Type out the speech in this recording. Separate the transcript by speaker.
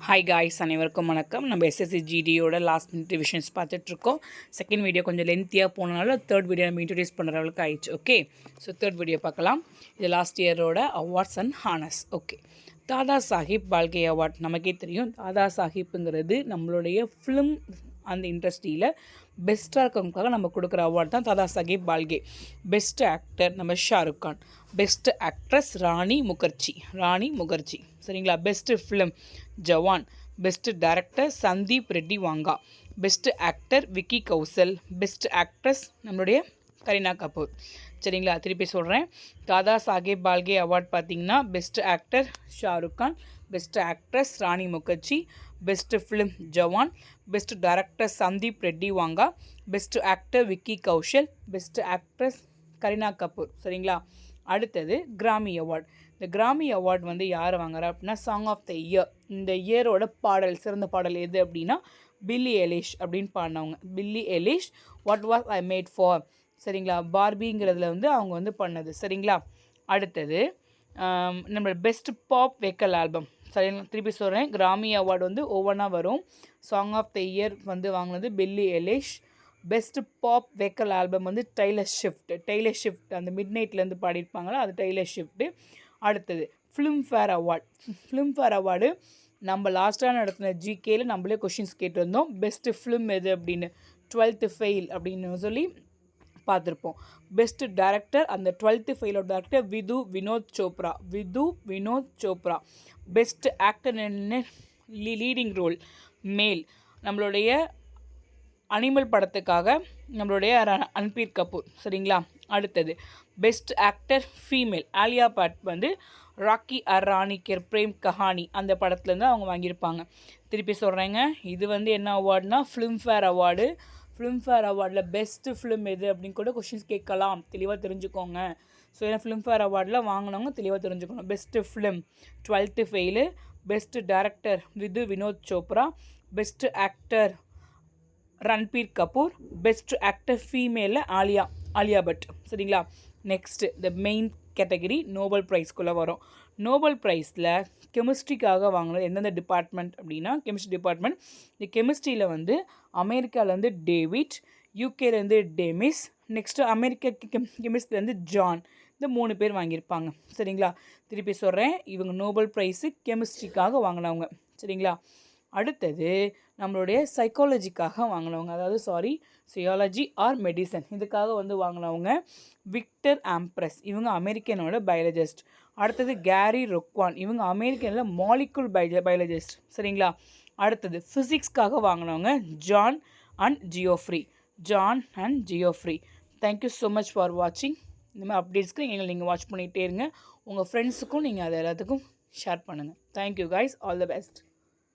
Speaker 1: Hi guys, அனைவருக்கும் வணக்கம். நம்ம எஸ்எஸ்சி ஜிடியோட லாஸ்ட் மினிட் ரிவிஷன்ஸ் பார்த்துட்ருக்கோம். செகண்ட் வீடியோ கொஞ்சம் லென்த்தியாக போனனால தேர்ட் வீடியோ நம்ம இன்ட்ரடியூஸ் பண்ணுற அளவுக்கு ஆயிடுச்சு. ஓகே, ஸோ தேர்ட் வீடியோ பார்க்கலாம். இது லாஸ்ட் இயரோட awards and honours. Okay, Dada Saheb Phalke award நமக்கே தெரியும். தாதா சாஹிப்புங்கிறது நம்மளுடைய ஃபிலிம் அந்த இண்டஸ்ட்ரியில் பெஸ்ட்டாக இருக்கிறவங்களுக்காக நம்ம கொடுக்குற அவார்ட் தான் தாதா சாஹிப் பால்கே. பெஸ்ட் ஆக்டர் நம்ம ஷாருக் கான், பெஸ்ட் ஆக்ட்ரஸ் ராணி முகர்ஜி, சரிங்களா. Best film Jawan, best director Sandeep Reddy Vanga, best actor Vicky Kaushal, best actress நம்மளுடைய கரீனா கபூர், சரிங்களா. திருப்பி சொல்கிறேன், தாதா சாஹேப் பால்கே அவார்ட் பார்த்திங்கன்னா best actor Shahrukh Khan, best actress Rani Mukerji, best film Jawan, best director Sandeep Reddy Vanga, best actor Vicky Kaushal, best actress Kareena Kapoor, சரிங்களா. அடுத்தது கிராமி அவார்ட். இந்த கிராமி அவார்ட் வந்து யார் வாங்குறா அப்படின்னா சாங் ஆஃப் த இயர். இந்த இயரோட பாடல், சிறந்த பாடல் எது அப்படின்னா பில்லி எலிஷ் அப்படின்னு பாடினவங்க. Billie Eilish what was I made for, சரிங்களா. பார்பிங்கிறதுல வந்து அவங்க வந்து பண்ணது, சரிங்களா. அடுத்தது நம்மளோட பெஸ்ட் பாப் வெக்கல் ஆல்பம், சரிங்களா. திருப்பி சொல்கிறேன், கிராமி அவார்டு வந்து ஒவ்வொன்றா வரும். சாங் ஆஃப் த இயர் வந்து வாங்கினது பில்லி எலிஷ். பெஸ்ட் பாப் வெக்கல் ஆல்பம் வந்து டெய்லர் ஷிஃப்ட் அந்த மிட் நைட்லேருந்து பாடியிருப்பாங்களா, அது டெய்லர் ஷிஃப்ட்டு. அடுத்தது ஃபிலிம்ஃபேர் அவார்டு நம்ம லாஸ்ட்டாக நடத்தின ஜிகேயில் நம்மளே கொஷின்ஸ் கேட்டிருந்தோம். பெஸ்ட்டு ஃபிலிம் எது அப்படின்னு 12th ஃபெயில் அப்படின்னு சொல்லி பார்த்துருப்போம். பெஸ்ட்டு டைரக்டர், அந்த 12th ஃபெயிலோட director Vinod Chopra. Best actor leading role male, நம்மளுடைய அனிமல் படத்துக்காக நம்மளுடைய ரன்பீர் கபூர், சரிங்களா. அடுத்தது best actor female, Alia Bhatt வந்து ராக்கி ராணி கே பிரேம் கஹானி அந்த படத்துலேருந்து அவங்க வாங்கியிருப்பாங்க. திருப்பி சொல்கிறேங்க, இது வந்து என்ன அவார்டுனா ஃபிலிம்ஃபேர் அவார்டில் பெஸ்ட்டு ஃபிலிம் எது அப்படின்னு கூட கொஷின்ஸ் கேட்கலாம், தெளிவாக தெரிஞ்சுக்கோங்க. ஸோ ஏன்னா ஃபிலிம்ஃபேர் அவார்டில் வாங்கினவங்க தெளிவாக தெரிஞ்சுக்கணும். Best film 12th fail, best director Vinod Chopra, best actor Ranbir Kapoor, best actor ஃபீமேலில் ஆலியா பட், சரிங்களா. Next the main category Nobel ப்ரைஸ்க்குள்ளே வரும். நோபல் ப்ரைஸில் கெமிஸ்ட்ரிக்காக வாங்கினது எந்தெந்த டிபார்ட்மெண்ட் அப்படின்னா கெமிஸ்ட்ரி டிபார்ட்மெண்ட். இந்த கெமிஸ்ட்ரியில் வந்து அமெரிக்காவிலேருந்து டேவிட், யூகேலேருந்து டேமிஸ், நெக்ஸ்ட்டு அமெரிக்கா கெமிஸ்ட்ரிலேருந்து ஜான், இந்த 3 பேர் வாங்கியிருப்பாங்க, சரிங்களா. திருப்பி சொல்கிறேன், இவங்க நோபல் ப்ரைஸு கெமிஸ்ட்ரிக்காக வாங்கினவங்க, சரிங்களா. அடுத்தது நம்மளுடைய சைக்காலஜிக்காக வாங்கினவங்க, அதாவது சியாலஜி ஆர் மெடிசன், இதுக்காக வந்து வாங்கினவங்க விக்டர் ஆம்ப்ரஸ், இவங்க அமெரிக்கனோட பயாலஜிஸ்ட். அடுத்தது கேரி ரொக்வான், இவங்க அமெரிக்கனில் மாலிகுல் பயாலஜிஸ்ட், சரிங்களா. அடுத்தது ஃபிசிக்ஸ்க்காக வாங்கினவங்க John and Geoffrey. Thank you so much for வாட்சிங். இந்த மாதிரி அப்டேட்ஸ்க்கு நீங்கள் வாட்ச் பண்ணிகிட்டே இருங்க. உங்கள் ஃப்ரெண்ட்ஸுக்கும் நீங்கள் அதை எல்லாத்துக்கும் ஷேர் பண்ணுங்கள். Thank you guys, all the best.